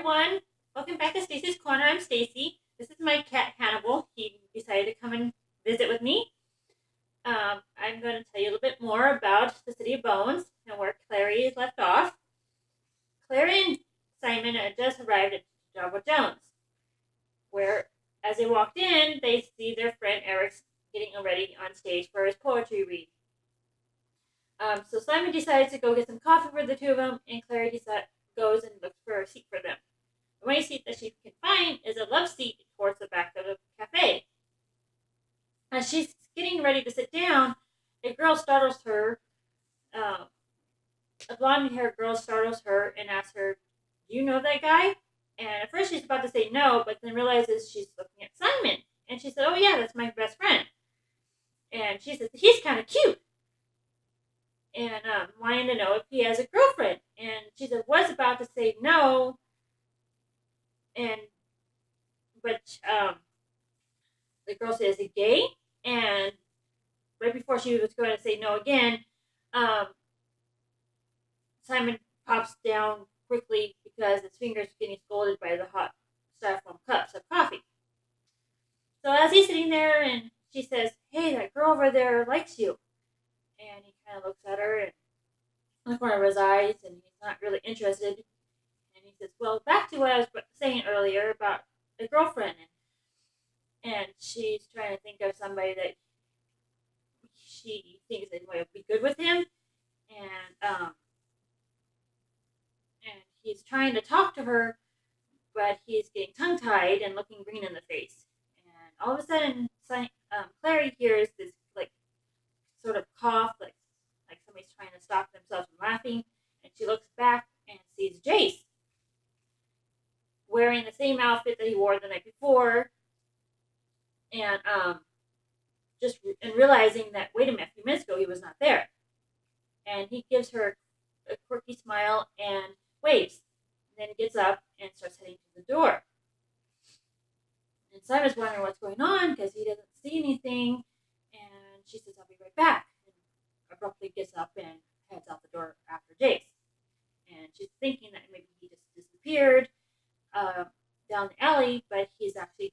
everyone. Welcome back to Stacey's Corner. I'm Stacie. This is my cat Hannibal. He decided to come and visit with me. I'm going to tell you a little bit more about the City of Bones and where Clary is left off. Clary and Simon had just arrived at Java Jones, where, as they walked in, they see their friend Eric getting ready on stage for his poetry read. So Simon decides to go get some coffee for the two of them, and Clary goes and looks for a seat for them. The only seat that she can find is a love seat towards the back of the cafe. As she's getting ready to sit down, a girl startles her. Uh, a blonde-haired girl startles her and asks her, "Do you know that guy?" And at first she's about to say no, but then realizes she's looking at Simon. And she said, "Oh yeah, that's my best friend." And she says, "He's kind of cute." And wanting to know if he has a girlfriend. And she said, was about to say no, and but the girl says, "Is he gay?" And right before she was going to say no again, um, Simon pops down quickly because his fingers are getting scalded by the hot styrofoam cups of coffee. So as he's sitting there, and she says, "Hey, that girl over there likes you," and he kind of looks at her and in the corner of his eyes, and he's not really interested. And he says, "Well, back to what I was saying earlier about a girlfriend," and she's trying to think of somebody that she thinks that might be good with him, and and he's trying to talk to her, but he's getting tongue tied and looking green in the face. And all of a sudden, Clary hears this like sort of cough, like somebody's trying to stop themselves from laughing, and she looks back and sees Jace wearing the same outfit that he wore the night before, and realizing that, wait a minute, a few minutes ago he was not there, and he gives her a quirky smile and waves. And then he gets up and starts heading to the door. And Simon's wondering what's going on because he doesn't see anything. And she says, "I'll be right back." And abruptly gets up and heads out the door after Jace. And she's thinking that maybe he just disappeared down the alley, but he's actually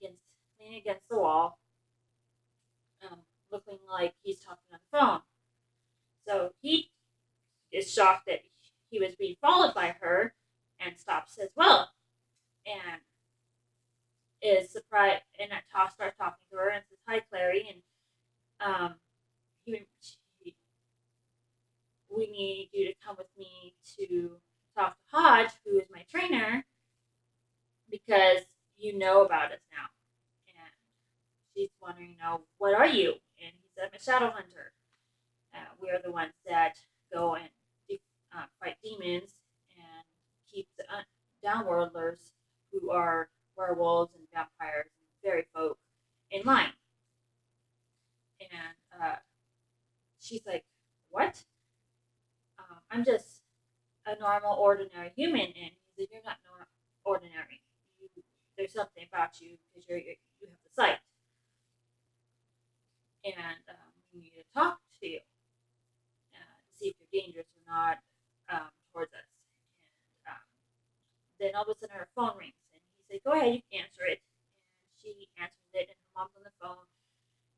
leaning against the wall, looking like he's talking on the phone. So he is shocked that he was being followed by her and stops as well, and is surprised, and starts talking to her and says, "Hi, Clary," and he, she, "We need you to come with me to talk to Hodge, who is my trainer, because you know about us now." And she's wondering, "What are you?" And he said, "I'm a shadow hunter. We are the ones that go and fight demons and keep the downworlders, who are werewolves and vampires and fairy folk, in line." And she's like, "What? I'm just a normal, ordinary human." And he said, "You're not ordinary. There's something about you because you have the sight, and we need to talk to you to see if you're dangerous or not towards us." And then all of a sudden her phone rings, and he said, "Go ahead, you can answer it." And she answers it, and her mom's on the phone.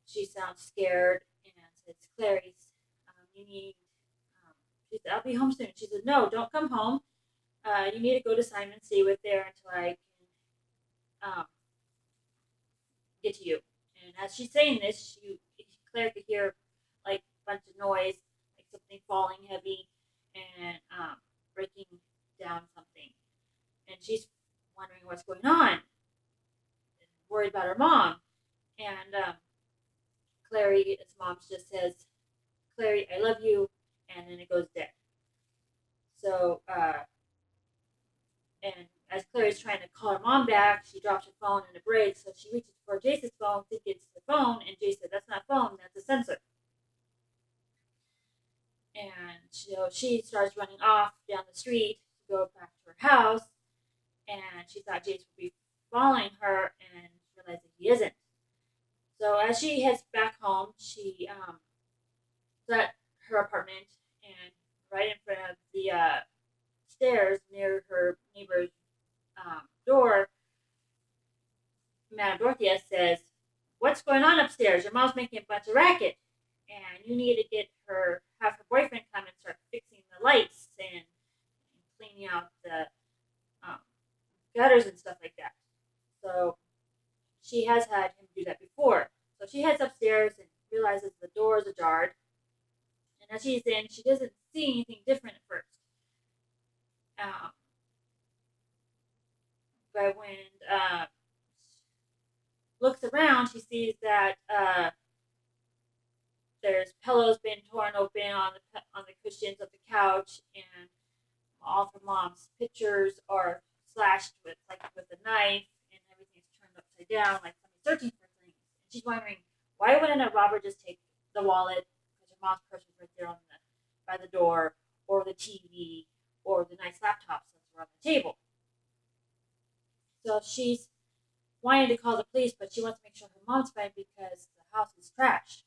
She sounds scared and says, "Clarice, you need." She said, "I'll be home soon." She said, "No, don't come home. You need to go to Simon, stay with there until I can get to you." And as she's saying this, Claire could hear like a bunch of noise, like something falling heavy and breaking down something. And she's wondering what's going on, and worried about her mom. And Clary's mom just says, "Clary, I love you," and then it goes dead. So, and as Clary's trying to call her mom back, she drops her phone and it breaks. So she reaches for Jace's phone, thinking it's the phone, and Jace said, "That's not a phone, that's a sensor." And so she starts running off down the street to go back to her house, and she thought Jace would be following her, and realized that he isn't. So as she heads back home, she's at her apartment, and right in front of the stairs near her neighbor's upstairs. Your mom's making a bunch of racket, and you need to have her boyfriend come and start fixing the lights and cleaning out the um, gutters and stuff like that. So she has had him do that before. So she heads upstairs and realizes the door is ajar. And as she's in, she doesn't see anything different at first. Um, but when looks around, she sees that there's pillows been torn open on the cushions of the couch, and all of her mom's pictures are slashed with a knife, and everything's turned upside down, like somebody's searching for things. And she's wondering, why wouldn't a robber just take the wallet, because her mom's purse was right there by the door, or the TV, or the nice laptops that were on the table. So she's wanting to call the police, but she wants to make sure her mom's fine because the house is trashed.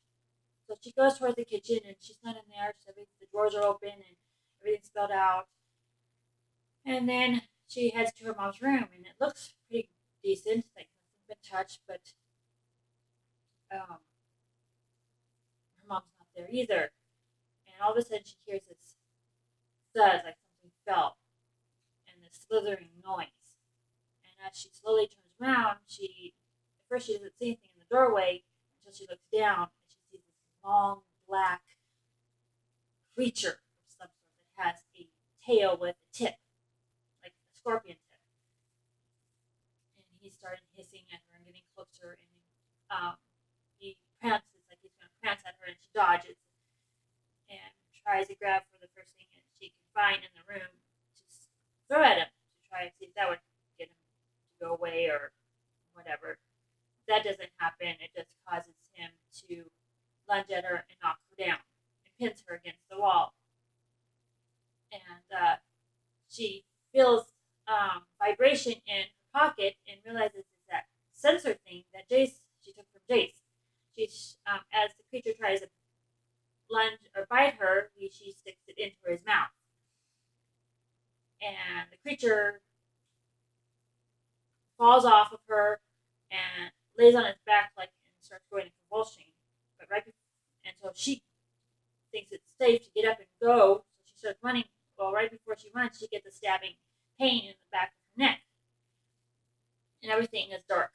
So she goes towards the kitchen, and she's not in there. The drawers are open and everything's spelled out. And then she heads to her mom's room, and it looks pretty decent, like nothing's been touched, but her mom's not there either. And all of a sudden, she hears this thud, like something fell, and this slithering noise. And as she slowly turns around, at first she doesn't see anything in the doorway until she looks down, and she sees this long black creature of some sort that has a tail with a tip, like a scorpion tip. And he started hissing at her and getting closer, and he prances like he's going to prance at her, and she dodges and tries to grab for the first thing that she can find in the room to throw at him to try and see if that would get him to go away or whatever. That doesn't happen. It just causes him to lunge at her and knock her down and pins her against the wall. And she feels vibration in her pocket and realizes it's that sensor thing that she took from Jace. As the creature tries to lunge or bite her, she sticks it into his mouth. And the creature falls off of her and lays on its back and starts going into convulsion. And so she thinks it's safe to get up and go, so she starts running. Well, right before she runs, she gets a stabbing pain in the back of her neck, and everything is dark.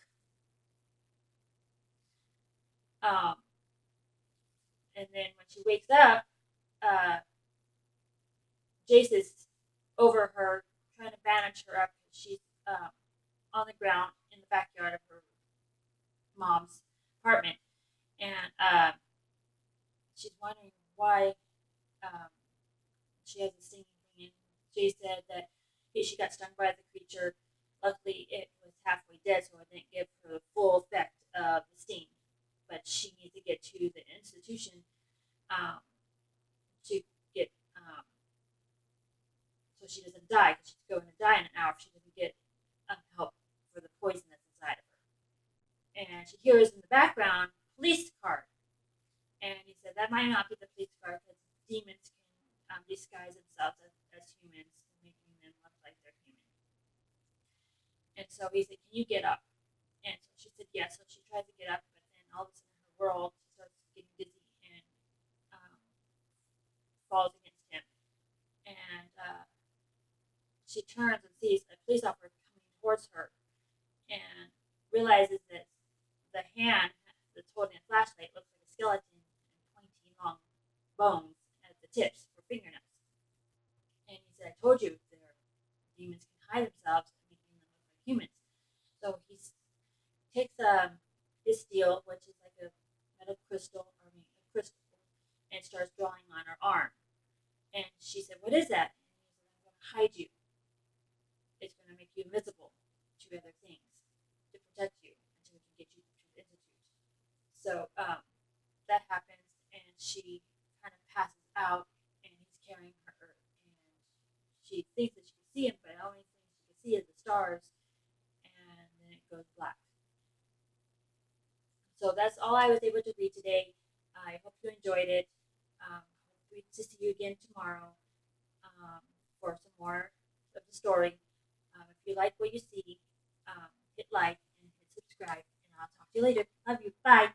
And then when she wakes up, Jace is over her, trying to bandage her up. She's on the ground in the backyard of her mom's apartment, and she's wondering why she has a stinging thing. And Jay said that she got stung by the creature. Luckily, it was halfway dead, so it didn't give her the full effect of the sting. But she needs to get to the institution to get so she doesn't die, because she's going to die in an hour if she doesn't get help for the poison that's inside of her. And she hears in the background police car, and he said that might not be the police car because demons can disguise themselves as humans, making them look like they're human. And so he said, "Can you get up?" And so she said yes. So she tries to get up, but then all of a sudden her world starts getting dizzy and falls against him. And she turns and sees a police officer coming towards her, and realizes that the hand that's holding a flashlight looks like a skeleton and pointy long bones at the tips for fingernails. And he said, "I told you, demons can hide themselves, making them look like humans." So he takes this steel, which is like a crystal, and starts drawing on her arm. And she said, "What is that?" And he said, "I'm going to hide you. It's going to make you invisible to other things to protect you until we can get you to the institute." So that happens, and she kind of passes out, and he's carrying her, and she thinks that she can see him, but the only thing she can see is the stars, and then it goes black. So that's all I was able to read today. I hope you enjoyed it. Hope to see you again tomorrow for some more of the story. If you like what you see, hit like and hit subscribe, and I'll talk to you later. Love you. Bye.